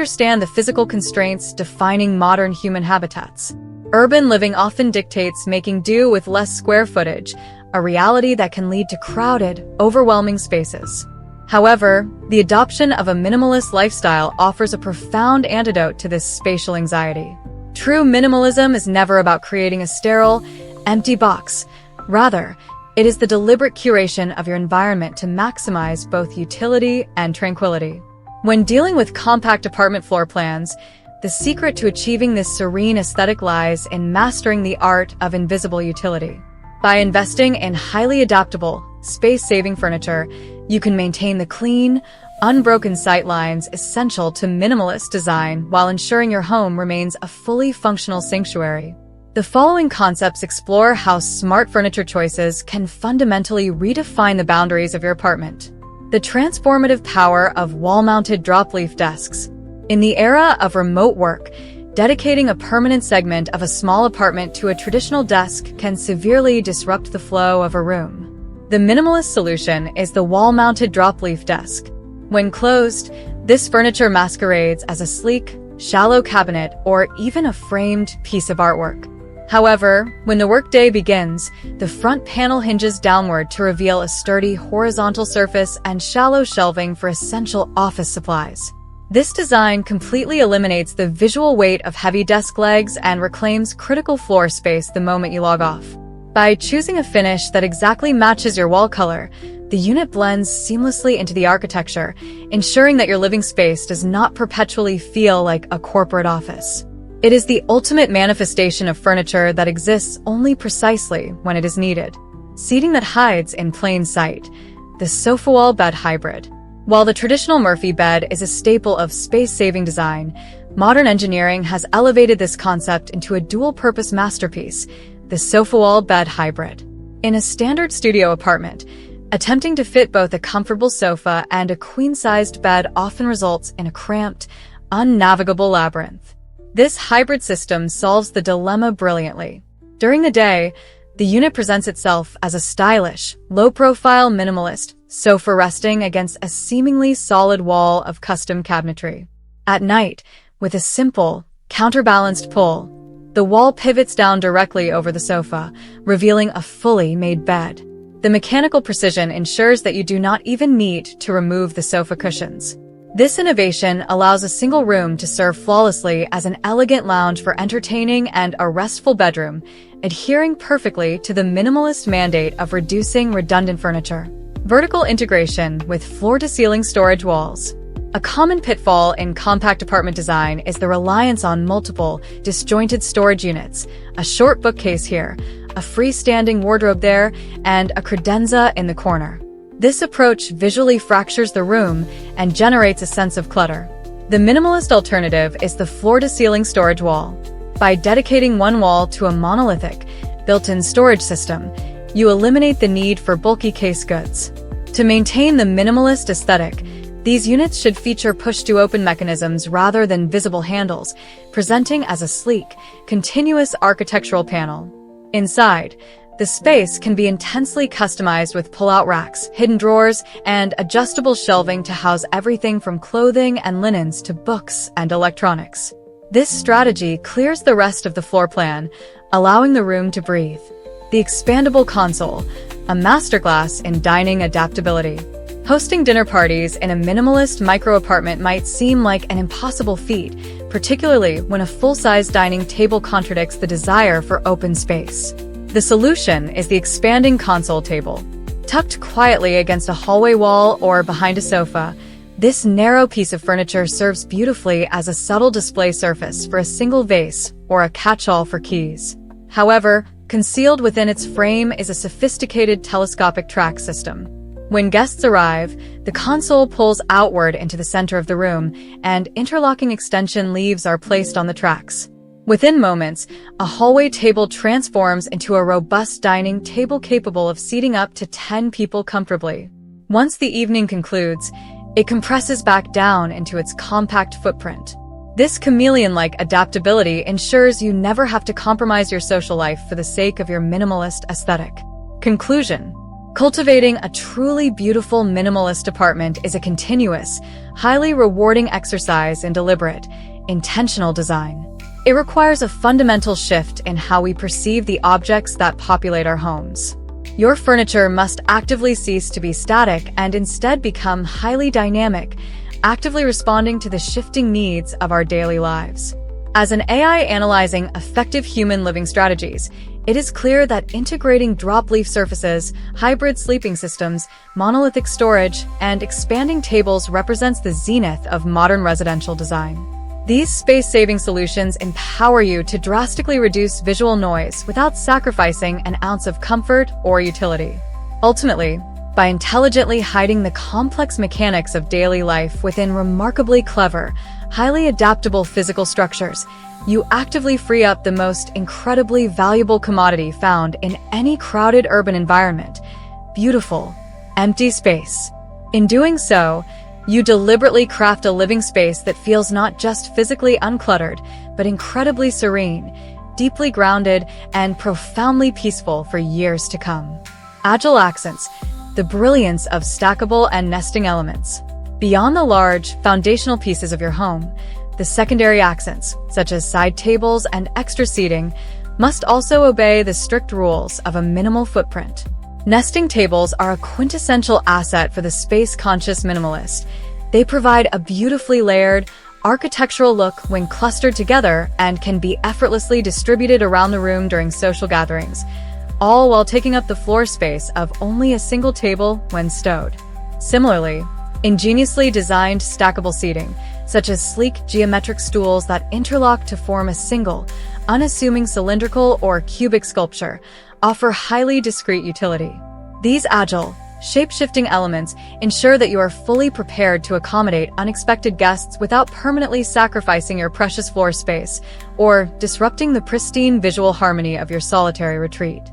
understand the physical constraints defining modern human habitats. Urban living often dictates making do with less square footage, a reality that can lead to crowded, overwhelming spaces. However, the adoption of a minimalist lifestyle offers a profound antidote to this spatial anxiety. True minimalism is never about creating a sterile, empty box. Rather, it is the deliberate curation of your environment to maximize both utility and tranquility. When dealing with compact apartment floor plans, the secret to achieving this serene aesthetic lies in mastering the art of invisible utility. By investing in highly adaptable, space-saving furniture, you can maintain the clean, unbroken sightlines essential to minimalist design while ensuring your home remains a fully functional sanctuary. The following concepts explore how smart furniture choices can fundamentally redefine the boundaries of your apartment. The transformative power of wall-mounted drop-leaf desks. In the era of remote work, dedicating a permanent segment of a small apartment to a traditional desk can severely disrupt the flow of a room. The minimalist solution is the wall-mounted drop-leaf desk. When closed, this furniture masquerades as a sleek, shallow cabinet or even a framed piece of artwork. However, when the workday begins, the front panel hinges downward to reveal a sturdy horizontal surface and shallow shelving for essential office supplies. This design completely eliminates the visual weight of heavy desk legs and reclaims critical floor space the moment you log off. By choosing a finish that exactly matches your wall color, the unit blends seamlessly into the architecture, ensuring that your living space does not perpetually feel like a corporate office. It is the ultimate manifestation of furniture that exists only precisely when it is needed. Seating that hides in plain sight. The sofa wall bed hybrid. While the traditional Murphy bed is a staple of space-saving design, modern engineering has elevated this concept into a dual-purpose masterpiece, the sofa wall bed hybrid. In a standard studio apartment, attempting to fit both a comfortable sofa and a queen-sized bed often results in a cramped, unnavigable labyrinth. This hybrid system solves the dilemma brilliantly. During the day, the unit presents itself as a stylish, low-profile minimalist sofa resting against a seemingly solid wall of custom cabinetry. At night, with a simple, counterbalanced pull, the wall pivots down directly over the sofa, revealing a fully made bed. The mechanical precision ensures that you do not even need to remove the sofa cushions. This innovation allows a single room to serve flawlessly as an elegant lounge for entertaining and a restful bedroom, adhering perfectly to the minimalist mandate of reducing redundant furniture. Vertical integration with floor-to-ceiling storage walls. A common pitfall in compact apartment design is the reliance on multiple, disjointed storage units, a short bookcase here, a freestanding wardrobe there, and a credenza in the corner. This approach visually fractures the room and generates a sense of clutter. The minimalist alternative is the floor-to-ceiling storage wall. By dedicating one wall to a monolithic, built-in storage system, you eliminate the need for bulky case goods. To maintain the minimalist aesthetic, these units should feature push-to-open mechanisms rather than visible handles, presenting as a sleek, continuous architectural panel. Inside, the space can be intensely customized with pull-out racks, hidden drawers, and adjustable shelving to house everything from clothing and linens to books and electronics. This strategy clears the rest of the floor plan, allowing the room to breathe. The expandable console, a masterclass in dining adaptability. Hosting dinner parties in a minimalist micro-apartment might seem like an impossible feat, particularly when a full-size dining table contradicts the desire for open space. The solution is the expanding console table. Tucked quietly against a hallway wall or behind a sofa, this narrow piece of furniture serves beautifully as a subtle display surface for a single vase or a catch-all for keys. However, concealed within its frame is a sophisticated telescopic track system. When guests arrive, the console pulls outward into the center of the room, and interlocking extension leaves are placed on the tracks. Within moments, a hallway table transforms into a robust dining table capable of seating up to 10 people comfortably. Once the evening concludes, it compresses back down into its compact footprint. This chameleon-like adaptability ensures you never have to compromise your social life for the sake of your minimalist aesthetic. Conclusion: Cultivating a truly beautiful minimalist apartment is a continuous, highly rewarding exercise in deliberate, intentional design. It requires a fundamental shift in how we perceive the objects that populate our homes. Your furniture must actively cease to be static and instead become highly dynamic, actively responding to the shifting needs of our daily lives. As an AI analyzing effective human living strategies, it is clear that integrating drop-leaf surfaces, hybrid sleeping systems, monolithic storage, and expanding tables represents the zenith of modern residential design. These space-saving solutions empower you to drastically reduce visual noise without sacrificing an ounce of comfort or utility. Ultimately, by intelligently hiding the complex mechanics of daily life within remarkably clever, highly adaptable physical structures, you actively free up the most incredibly valuable commodity found in any crowded urban environment: beautiful, empty space. In doing so, you deliberately craft a living space that feels not just physically uncluttered, but incredibly serene, deeply grounded, and profoundly peaceful for years to come. Agile accents, the brilliance of stackable and nesting elements. Beyond the large, foundational pieces of your home, the secondary accents, such as side tables and extra seating, must also obey the strict rules of a minimal footprint. Nesting tables are a quintessential asset for the space-conscious minimalist. They provide a beautifully layered, architectural look when clustered together and can be effortlessly distributed around the room during social gatherings, all while taking up the floor space of only a single table when stowed. Similarly, ingeniously designed stackable seating, such as sleek geometric stools that interlock to form a single, unassuming cylindrical or cubic sculpture, offer highly discrete utility. These agile, shape-shifting elements ensure that you are fully prepared to accommodate unexpected guests without permanently sacrificing your precious floor space or disrupting the pristine visual harmony of your solitary retreat.